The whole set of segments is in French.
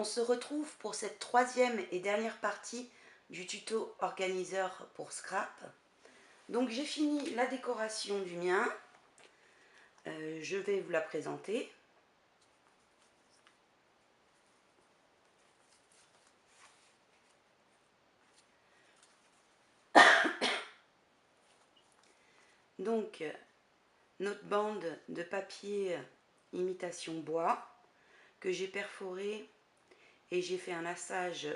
on se retrouve pour cette troisième et dernière partie du tuto organiseur pour Scrap. Donc j'ai fini la décoration du mien, je vais vous la présenter. Donc notre bande de papier imitation bois que j'ai perforé et j'ai fait un lassage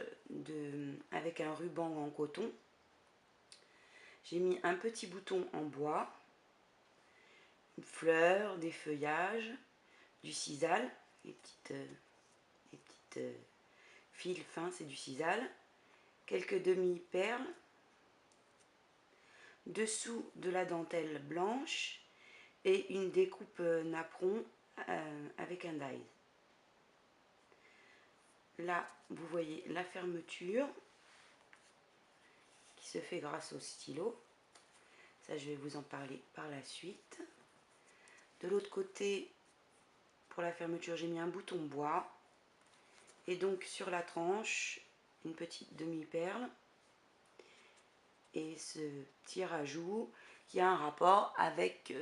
avec un ruban en coton. J'ai mis un petit bouton en bois, une fleur, des feuillages, du sisal, les petites fils fins, c'est du sisal, quelques demi-perles, dessous de la dentelle blanche et une découpe napperon avec un die. Là, vous voyez la fermeture qui se fait grâce au stylo. Ça, je vais vous en parler par la suite. De l'autre côté, pour la fermeture, j'ai mis un bouton bois. Et donc, sur la tranche, une petite demi-perle. Et ce petit rajout qui a un rapport avec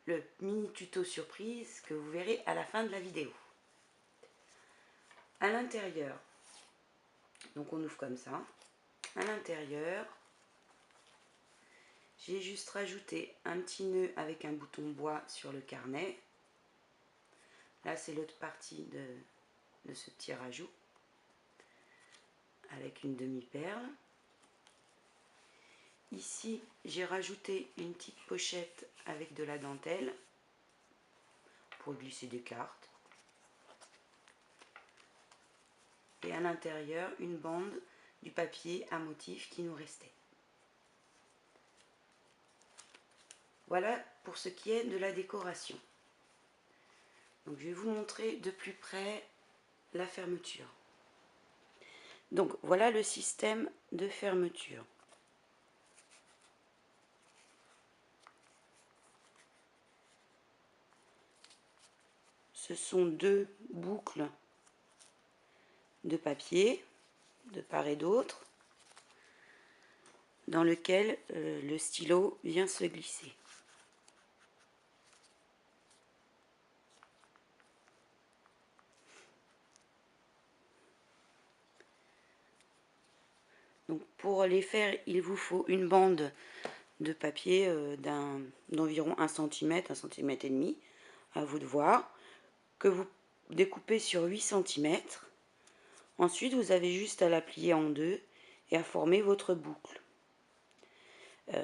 le mini tuto surprise que vous verrez à la fin de la vidéo. À l'intérieur, donc on ouvre comme ça. À l'intérieur, j'ai juste rajouté un petit nœud avec un bouton bois sur le carnet. Là, c'est l'autre partie de ce petit rajout avec une demi-perle. Ici, j'ai rajouté une petite pochette avec de la dentelle pour glisser des cartes. Et à l'intérieur, une bande du papier à motif qui nous restait. Voilà pour ce qui est de la décoration. Donc je vais vous montrer de plus près la fermeture. Donc voilà le système de fermeture. Ce sont deux boucles de papier de part et d'autre dans lequel le stylo vient se glisser. Donc pour les faire, il vous faut une bande de papier d'environ 1 cm, 1 cm et demi, à vous de voir, que vous découpez sur 8 cm. Ensuite, vous avez juste à la plier en deux et à former votre boucle.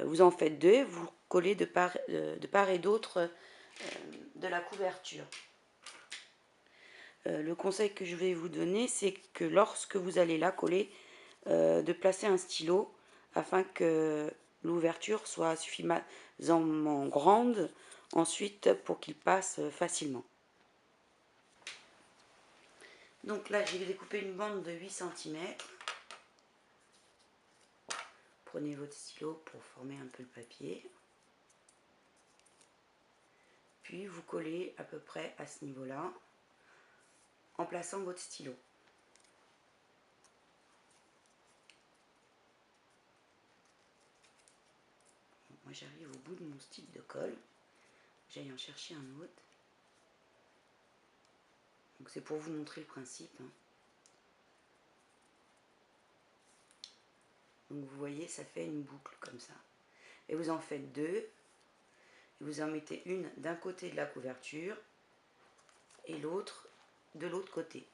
Vous en faites deux, vous collez de part et d'autre de la couverture. Le conseil que je vais vous donner, c'est que lorsque vous allez la coller, de placer un stylo afin que l'ouverture soit suffisamment grande ensuite pour qu'il passe facilement. Donc là, j'ai découpé une bande de 8 cm. Prenez votre stylo pour former un peu le papier. Puis vous collez à peu près à ce niveau-là en plaçant votre stylo. Moi j'arrive au bout de mon stick de colle. J'aille en chercher un autre. Donc c'est pour vous montrer le principe. Donc vous voyez, ça fait une boucle comme ça. Et vous en faites deux. Et vous en mettez une d'un côté de la couverture et l'autre de l'autre côté.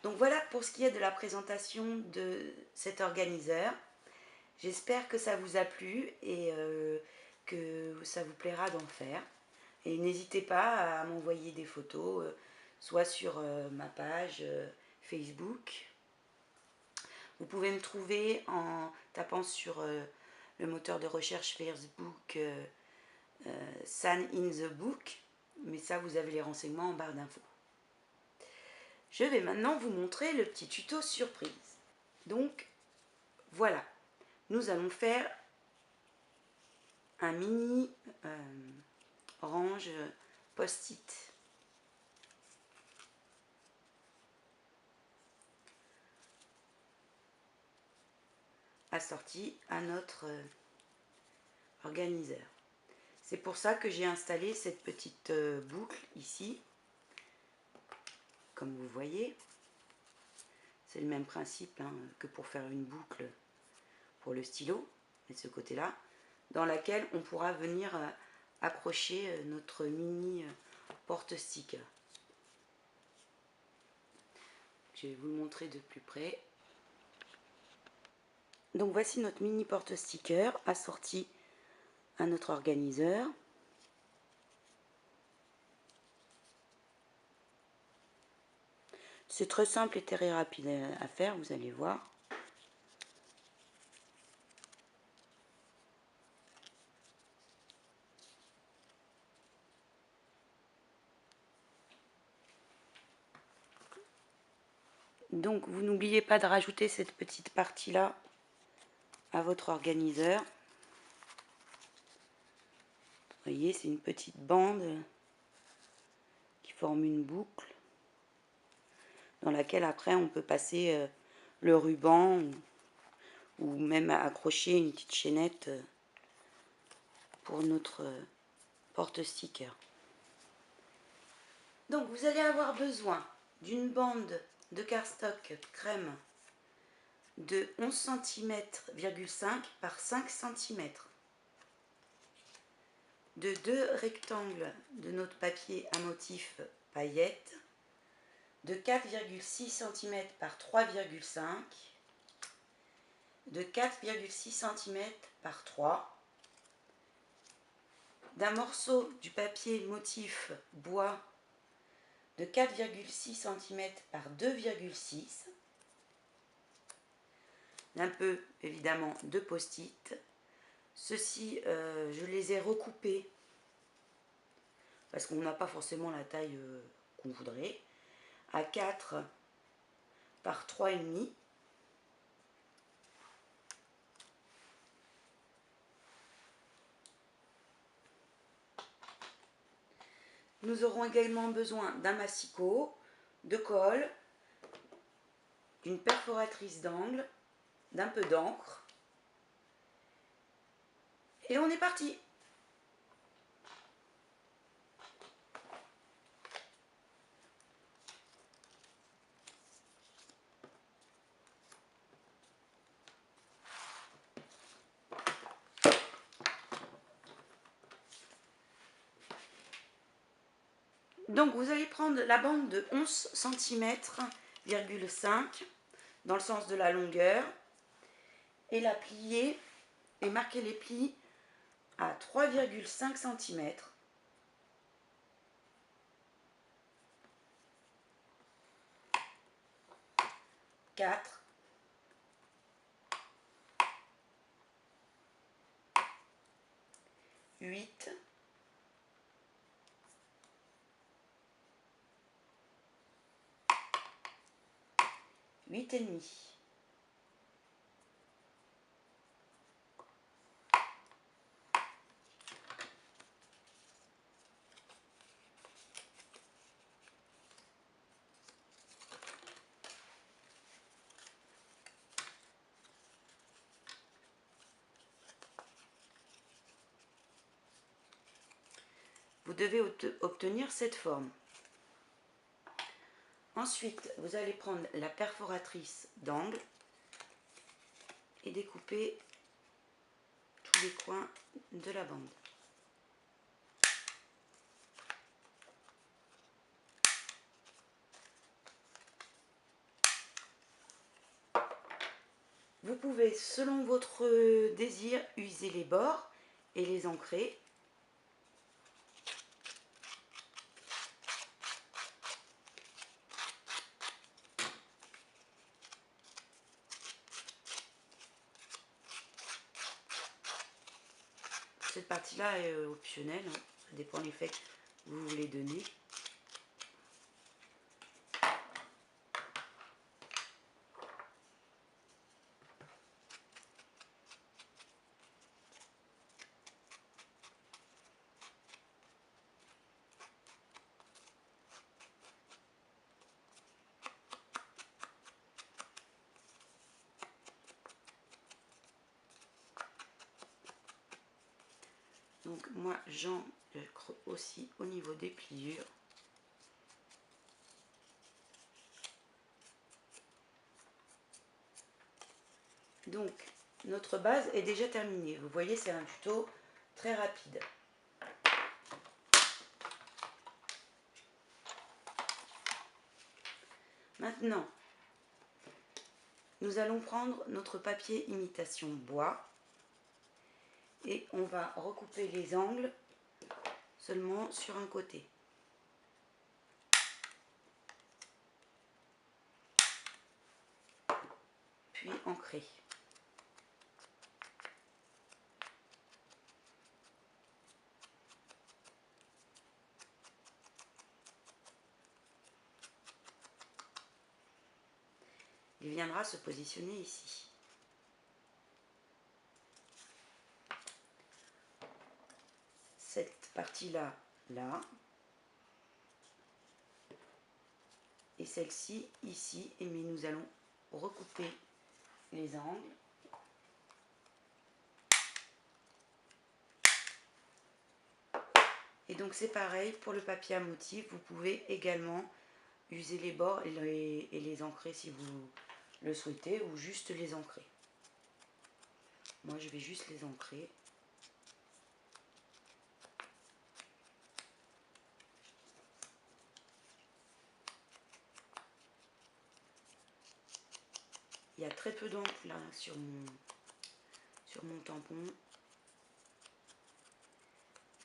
Donc voilà pour ce qui est de la présentation de cet organiseur. J'espère que ça vous a plu et que ça vous plaira d'en faire. Et n'hésitez pas à m'envoyer des photos, soit sur ma page Facebook. Vous pouvez me trouver en tapant sur le moteur de recherche Facebook San in the Book. Mais ça, vous avez les renseignements en barre d'infos. Je vais maintenant vous montrer le petit tuto surprise. Donc, voilà. Nous allons faire un mini orange post-it. Assorti à notre organiseur. C'est pour ça que j'ai installé cette petite boucle ici. Comme vous voyez, c'est le même principe que pour faire une boucle pour le stylo, de ce côté-là, dans laquelle on pourra venir accrocher notre mini porte-sticker. Je vais vous le montrer de plus près. Donc voici notre mini porte-sticker assorti à notre organiseur. C'est très simple et très rapide à faire, vous allez voir. Donc vous n'oubliez pas de rajouter cette petite partie-là à votre organiseur. Vous voyez, c'est une petite bande qui forme une boucle dans laquelle après on peut passer le ruban ou même accrocher une petite chaînette pour notre porte-sticker. Donc vous allez avoir besoin d'une bande de cardstock crème de 11 cm,5 par 5 cm, de 2 rectangles de notre papier à motif paillettes, de 4,6 cm par 3,5, de 4,6 cm par 3, d'un morceau du papier motif bois de 4,6 cm par 2,6, d'un peu évidemment de post-it. Ceux-ci, je les ai recoupés parce qu'on n'a pas forcément la taille qu'on voudrait, à 4 par 3,5. Nous aurons également besoin d'un massicot, de colle, d'une perforatrice d'angle, d'un peu d'encre. Et on est parti! Donc vous allez prendre la bande de 11 cm,5 dans le sens de la longueur et la plier et marquer les plis à 3,5 cm. 4, 8, 8,5. Vous devez obtenir cette forme. Ensuite, vous allez prendre la perforatrice d'angle et découper tous les coins de la bande. Vous pouvez, selon votre désir, user les bords et les ancrer. Cette partie-là est optionnelle, ça dépend de l'effet que vous voulez donner. Donc moi j'encre aussi au niveau des pliures. Donc notre base est déjà terminée. Vous voyez, c'est un tuto très rapide. Maintenant, nous allons prendre notre papier imitation bois et on va recouper les angles seulement sur un côté. Puis ancrer. Il viendra se positionner ici. Cette partie-là, là. Et celle-ci, ici. Et mais nous allons recouper les angles. Et donc c'est pareil pour le papier à motif. Vous pouvez également user les bords et les ancrer si vous le souhaitez, ou juste les ancrer. Moi je vais juste les ancrer. Il y a très peu d'encre là sur mon tampon.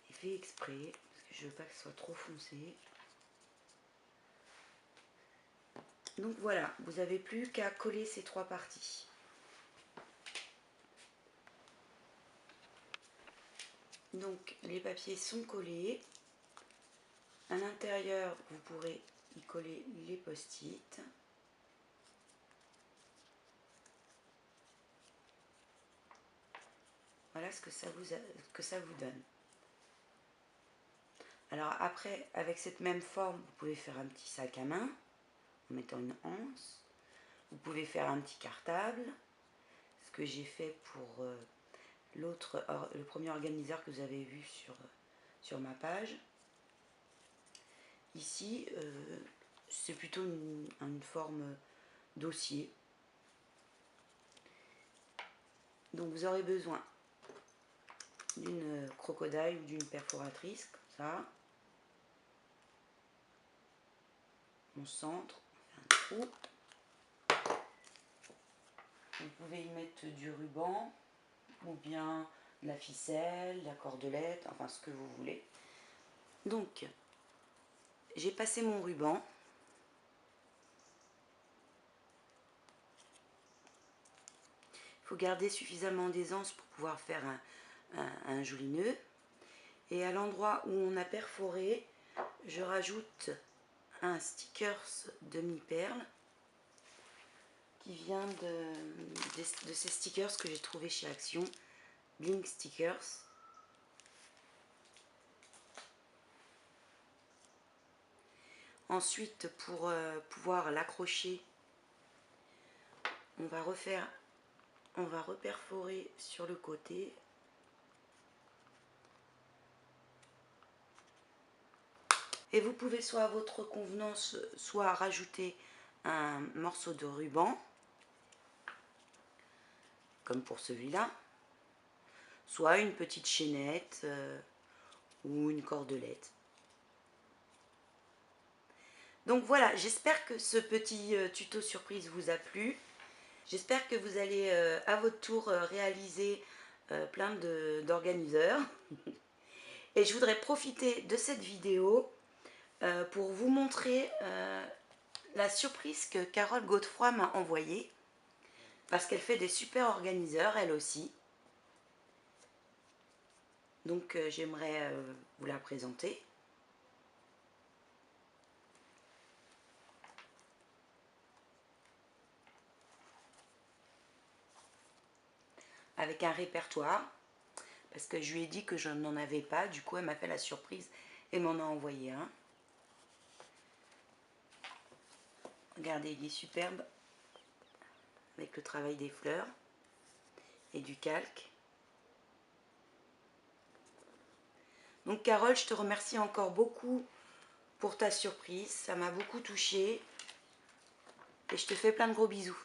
Et fait exprès, parce que je veux pas que ce soit trop foncé. Donc voilà, vous n'avez plus qu'à coller ces trois parties. Donc les papiers sont collés. À l'intérieur, vous pourrez y coller les post-it. Voilà ce que ça vous donne. Alors après, avec cette même forme, vous pouvez faire un petit sac à main en mettant une anse. Vous pouvez faire un petit cartable, ce que j'ai fait pour le premier organiseur que vous avez vu sur ma page. Ici, c'est plutôt une forme dossier. Donc vous aurez besoin d'une crocodile ou d'une perforatrice, comme ça. On centre, on fait un trou. Vous pouvez y mettre du ruban, ou bien de la ficelle, de la cordelette, enfin ce que vous voulez. Donc, j'ai passé mon ruban. Il faut garder suffisamment d'aisance pour pouvoir faire un joli nœud. Et à l'endroit où on a perforé, je rajoute un stickers demi-perle qui vient de ces stickers que j'ai trouvé chez Action, Blink Stickers. Ensuite, pour pouvoir l'accrocher, on va reperforer sur le côté. Et vous pouvez soit à votre convenance, soit rajouter un morceau de ruban, comme pour celui-là, soit une petite chaînette ou une cordelette. Donc voilà, j'espère que ce petit tuto surprise vous a plu. J'espère que vous allez à votre tour réaliser plein d'organiseurs. Et je voudrais profiter de cette vidéo pour vous montrer la surprise que Carole Godefroy m'a envoyée. Parce qu'elle fait des super organiseurs, elle aussi. Donc j'aimerais vous la présenter. Avec un répertoire. Parce que je lui ai dit que je n'en avais pas. Du coup, elle m'a fait la surprise et m'en a envoyé un. Regardez, il est superbe. Avec le travail des fleurs et du calque. Donc Carole, je te remercie encore beaucoup pour ta surprise, ça m'a beaucoup touchée et je te fais plein de gros bisous.